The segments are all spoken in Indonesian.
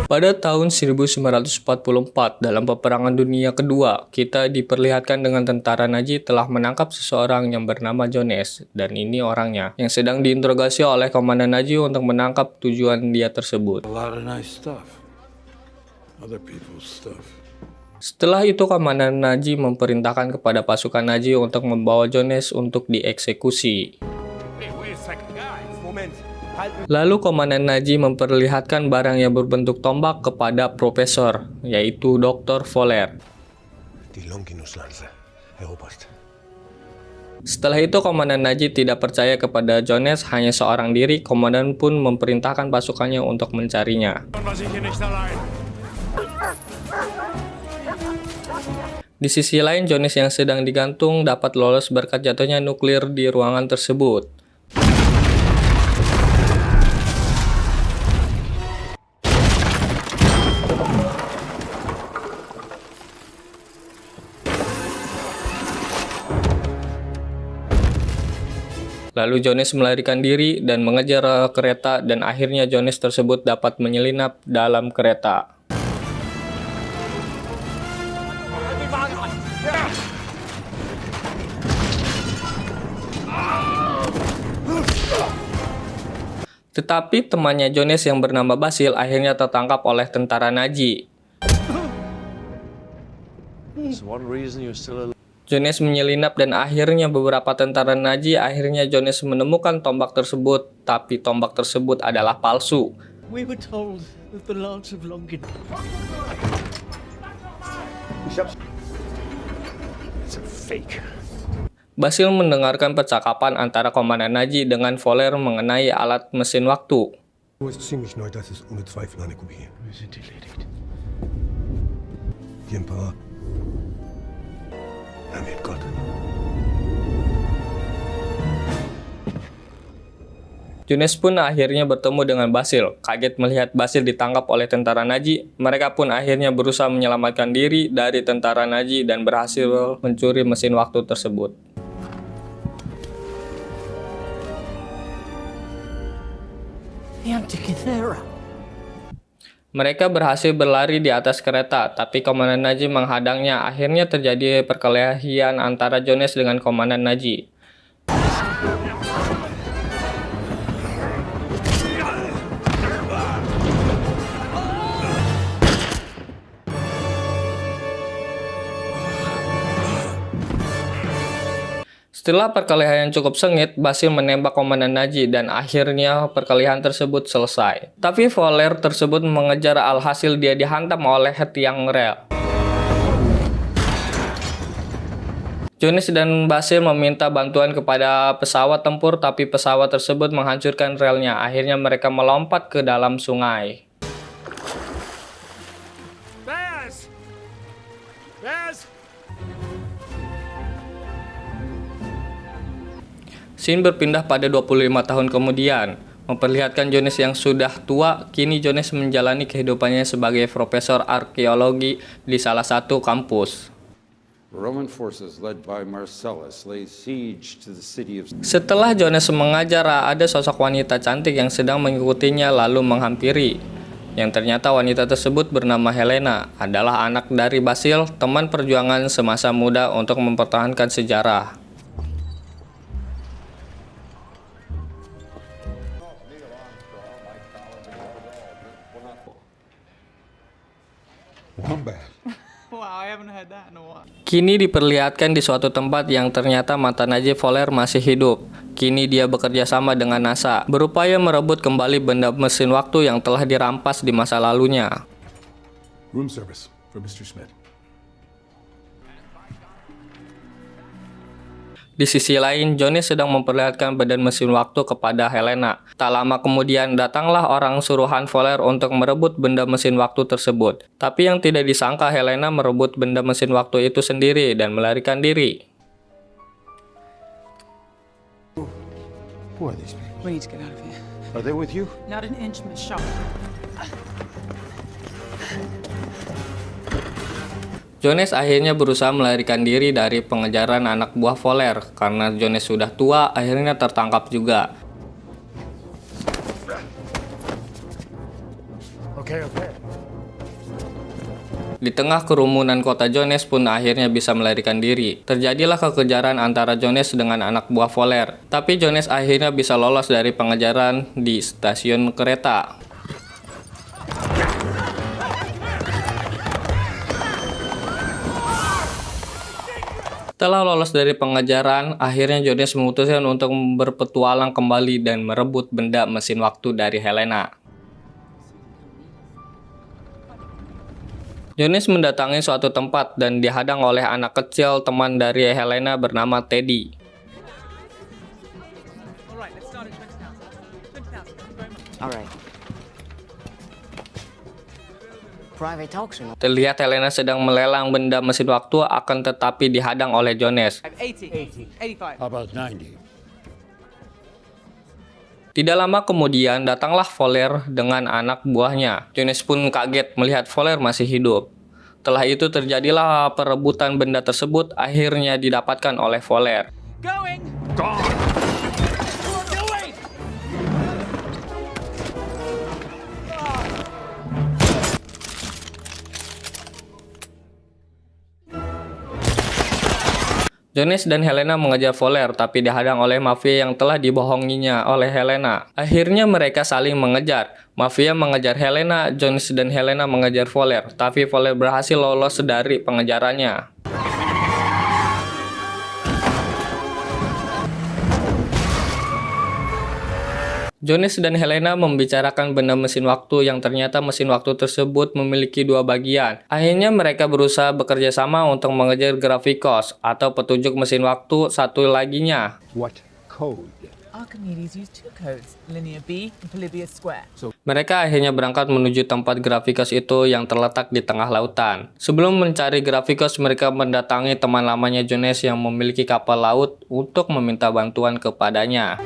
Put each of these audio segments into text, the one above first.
Pada tahun 1944, dalam Peperangan Dunia Kedua, kita diperlihatkan dengan tentara Nazi telah menangkap seseorang yang bernama Jones, dan ini orangnya, yang sedang diinterogasi oleh komandan Nazi untuk menangkap tujuan dia tersebut. A lot of nice stuff. Other people's stuff. Setelah itu, komandan Nazi memerintahkan kepada pasukan Nazi untuk membawa Jones untuk dieksekusi. Lalu komandan Nazi memperlihatkan barang yang berbentuk tombak kepada profesor, yaitu Dr. Voller. Setelah itu, komandan Nazi tidak percaya kepada Jones hanya seorang diri. Komandan pun memerintahkan pasukannya untuk mencarinya. Di sisi lain, Jones yang sedang digantung dapat lolos berkat jatuhnya nuklir di ruangan tersebut. Lalu Jones melarikan diri dan mengejar kereta, dan akhirnya Jones tersebut dapat menyelinap dalam kereta. Tetapi temannya Jones yang bernama Basil akhirnya tertangkap oleh tentara Nazi. Jones menyelinap dan akhirnya beberapa tentara Nazi akhirnya Jones menemukan tombak tersebut, tapi tombak tersebut adalah palsu. We were told that the Lance of Longin. It's a fake. Basil mendengarkan percakapan antara komandan Nazi dengan Voller mengenai alat mesin waktu. Es ist ziemlich neu, dass es ohne Zweifel eine Kopie. Wir sind erledigt. Die Emperor. Er wird Gott. Jones pun akhirnya bertemu dengan Basil. Kaget melihat Basil ditangkap oleh tentara Nazi, mereka pun akhirnya berusaha menyelamatkan diri dari tentara Nazi dan berhasil mencuri mesin waktu tersebut. The Antikythera. Mereka berhasil berlari di atas kereta, tapi komandan Nazi menghadangnya. Akhirnya terjadi perkelahian antara Jones dengan komandan Nazi. Setelah perkelahian cukup sengit, Basil menembak komandan Nazi dan akhirnya perkelahian tersebut selesai. Tapi Voller tersebut mengejar, alhasil dia dihantam oleh tiang rel. Jones dan Basil meminta bantuan kepada pesawat tempur, tapi pesawat tersebut menghancurkan relnya. Akhirnya mereka melompat ke dalam sungai. Scene berpindah pada 25 tahun kemudian, memperlihatkan Jones yang sudah tua. Kini Jones menjalani kehidupannya sebagai profesor arkeologi di salah satu kampus. Roman forces led by Marcellus laid siege to the city of. Setelah Jones mengajar, ada sosok wanita cantik yang sedang mengikutinya lalu menghampiri. Yang ternyata wanita tersebut bernama Helena, adalah anak dari Basil, teman perjuangan semasa muda untuk mempertahankan sejarah. Wow, I haven't heard that in a while. Kini diperlihatkan di suatu tempat yang ternyata mantan Nazi Voller masih hidup. Kini dia bekerja sama dengan NASA, berupaya merebut kembali benda mesin waktu yang telah dirampas di masa lalunya. Room service for Mr. Smith. Di sisi lain, Johnny sedang memperlihatkan badan mesin waktu kepada Helena. Tak lama kemudian, datanglah orang suruhan Voller untuk merebut benda mesin waktu tersebut. Tapi yang tidak disangka, Helena merebut benda mesin waktu itu sendiri dan melarikan diri. Who are these people? We need to get out of here. Are they with you? Not an inch, Miss Shaw. Jones akhirnya berusaha melarikan diri dari pengejaran anak buah Voller. Karena Jones sudah tua, akhirnya tertangkap juga. Okay. Di tengah kerumunan kota, Jones pun akhirnya bisa melarikan diri. Terjadilah kekejaran antara Jones dengan anak buah Fowler, tapi Jones akhirnya bisa lolos dari pengejaran di stasiun kereta. Setelah lolos dari pengejaran, akhirnya Jones memutuskan untuk berpetualang kembali dan merebut benda mesin waktu dari Helena. Jones mendatangi suatu tempat dan dihadang oleh anak kecil teman dari Helena bernama Teddy. Alright, let's start at 20,000. 20,000, thank you very much. All right. Private auction. Terlihat Helena sedang melelang benda mesin waktu, akan tetapi dihadang oleh Jones. 80. 85. How about 90? Tidak lama kemudian datanglah Fowler dengan anak buahnya. Jones pun kaget melihat Fowler masih hidup. Setelah itu terjadilah perebutan benda tersebut, akhirnya didapatkan oleh Fowler. Going! Jones dan Helena mengejar Fowler, tapi dihadang oleh mafia yang telah dibohonginya oleh Helena. Akhirnya mereka saling mengejar. Mafia mengejar Helena, Jones dan Helena mengejar Fowler, tapi Fowler berhasil lolos dari pengejarannya. Jones dan Helena membicarakan benda mesin waktu yang ternyata mesin waktu tersebut memiliki dua bagian. Akhirnya mereka berusaha bekerja sama untuk mengejar Gravikos atau petunjuk mesin waktu satu laginya. What code? Archimedes used two codes, linear B and Polybius square. Mereka akhirnya berangkat menuju tempat Gravikos itu yang terletak di tengah lautan. Sebelum mencari Gravikos, mereka mendatangi teman lamanya Jones yang memiliki kapal laut untuk meminta bantuan kepadanya.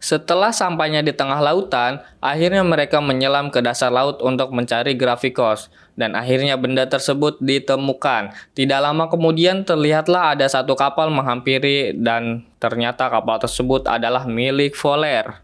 Setelah sampainya di tengah lautan, akhirnya mereka menyelam ke dasar laut untuk mencari Gravikos. Dan akhirnya benda tersebut ditemukan. Tidak lama kemudian terlihatlah ada satu kapal menghampiri dan ternyata kapal tersebut adalah milik Fowler.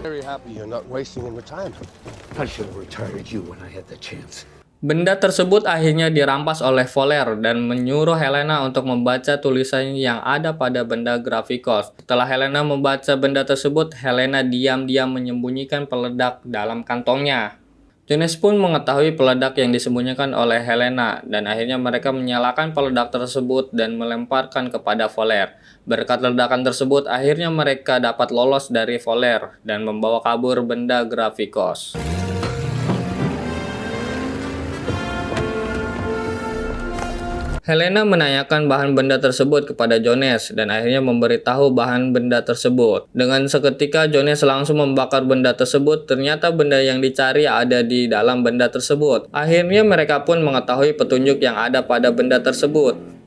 Very happy you're not wasting in retirement. I should have retired you when I had the chance. Benda tersebut akhirnya dirampas oleh Fowler dan menyuruh Helena untuk membaca tulisan yang ada pada benda Gravikos. Setelah Helena membaca benda tersebut, Helena diam-diam menyembunyikan peledak dalam kantongnya. Jones pun mengetahui peledak yang disembunyikan oleh Helena dan akhirnya mereka menyalakan peledak tersebut dan melemparkan kepada Fowler. Berkat ledakan tersebut, akhirnya mereka dapat lolos dari Fowler dan membawa kabur benda Gravikos. Helena menanyakan bahan benda tersebut kepada Jones dan akhirnya memberitahu bahan benda tersebut. Dengan seketika Jones langsung membakar benda tersebut, ternyata benda yang dicari ada di dalam benda tersebut. Akhirnya mereka pun mengetahui petunjuk yang ada pada benda tersebut.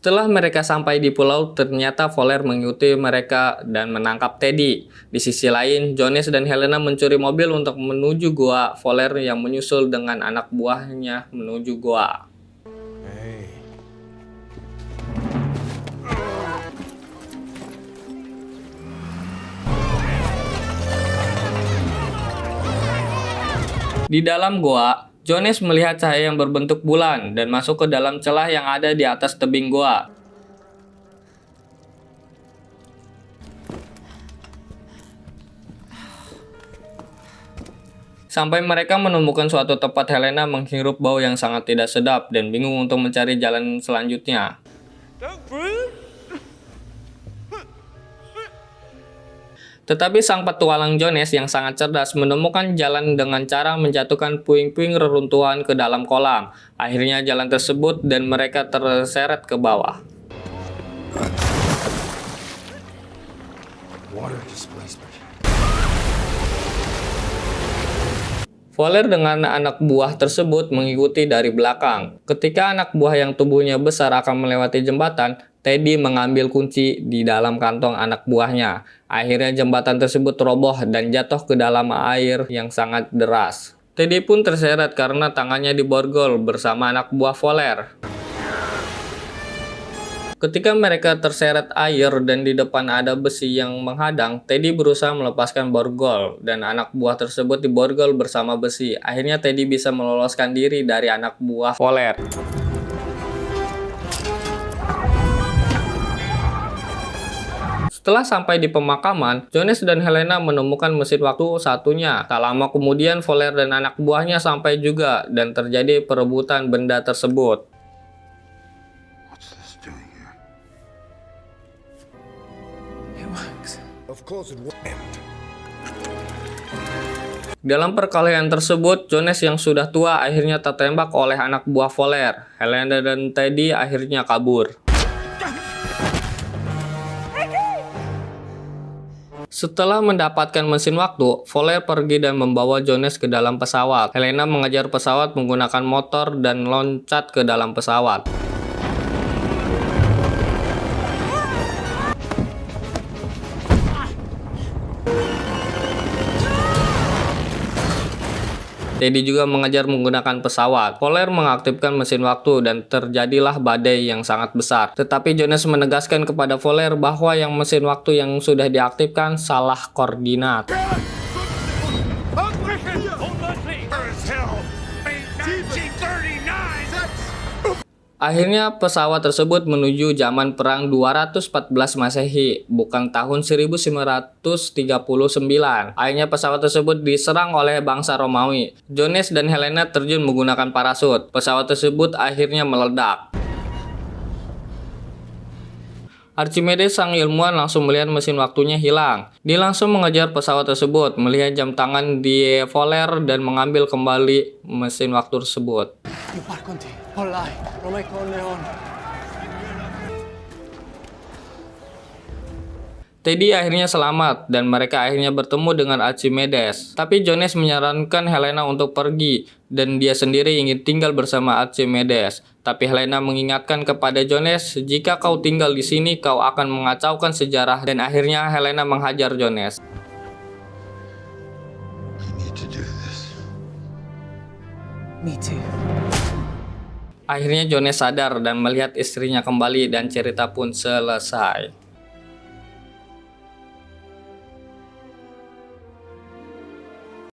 Setelah mereka sampai di pulau, ternyata Fowler mengikuti mereka dan menangkap Teddy. Di sisi lain, Jones dan Helena mencuri mobil untuk menuju goa Fowler yang menyusul dengan anak buahnya menuju goa. Hey. Di dalam goa, Jones melihat cahaya yang berbentuk bulan dan masuk ke dalam celah yang ada di atas tebing goa. Sampai mereka menemukan suatu tempat, Helena menghirup bau yang sangat tidak sedap dan bingung untuk mencari jalan selanjutnya. Tetapi sang petualang Jones yang sangat cerdas menemukan jalan dengan cara menjatuhkan puing-puing reruntuhan ke dalam kolam. Akhirnya jalan tersebut dan mereka terseret ke bawah. Water displacement. Fowler dengan anak buah tersebut mengikuti dari belakang. Ketika anak buah yang tubuhnya besar akan melewati jembatan, Teddy mengambil kunci di dalam kantong anak buahnya. Akhirnya jembatan tersebut roboh dan jatuh ke dalam air yang sangat deras. Teddy pun terseret karena tangannya diborgol bersama anak buah Fowler. Ketika mereka terseret air dan di depan ada besi yang menghadang, Teddy berusaha melepaskan borgol dan anak buah tersebut diborgol bersama besi. Akhirnya Teddy bisa meloloskan diri dari anak buah Fowler. Setelah sampai di pemakaman, Jones dan Helena menemukan mesin waktu satunya. Tak lama kemudian, Fowler dan anak buahnya sampai juga dan terjadi perebutan benda tersebut. What's this doing here? It works. Of course it will end. Dalam perkelahian tersebut, Jones yang sudah tua akhirnya tertembak oleh anak buah Fowler. Helena dan Teddy akhirnya kabur. Setelah mendapatkan mesin waktu, Fowler pergi dan membawa Jones ke dalam pesawat. Helena mengejar pesawat menggunakan motor dan loncat ke dalam pesawat. Teddy juga mengejar menggunakan pesawat. Fowler mengaktifkan mesin waktu dan terjadilah badai yang sangat besar. Tetapi Jones menegaskan kepada Fowler bahwa yang mesin waktu yang sudah diaktifkan salah koordinat. Akhirnya pesawat tersebut menuju zaman perang 214 Masehi, bukan tahun 1939. Akhirnya pesawat tersebut diserang oleh bangsa Romawi. Jones dan Helena terjun menggunakan parasut. Pesawat tersebut akhirnya meledak. Archimedes sang ilmuwan langsung melihat mesin waktunya hilang. Dia langsung mengejar pesawat tersebut, melihat jam tangan di Fowler dan mengambil kembali mesin waktu tersebut. Teddy akhirnya selamat dan mereka akhirnya bertemu dengan Archimedes. Tapi Jones menyarankan Helena untuk pergi dan dia sendiri ingin tinggal bersama Archimedes. Tapi Helena mengingatkan kepada Jones, jika kau tinggal di sini kau akan mengacaukan sejarah, dan akhirnya Helena menghajar Jones. I need to do this. Me too. Akhirnya Jones sadar dan melihat istrinya kembali dan cerita pun selesai.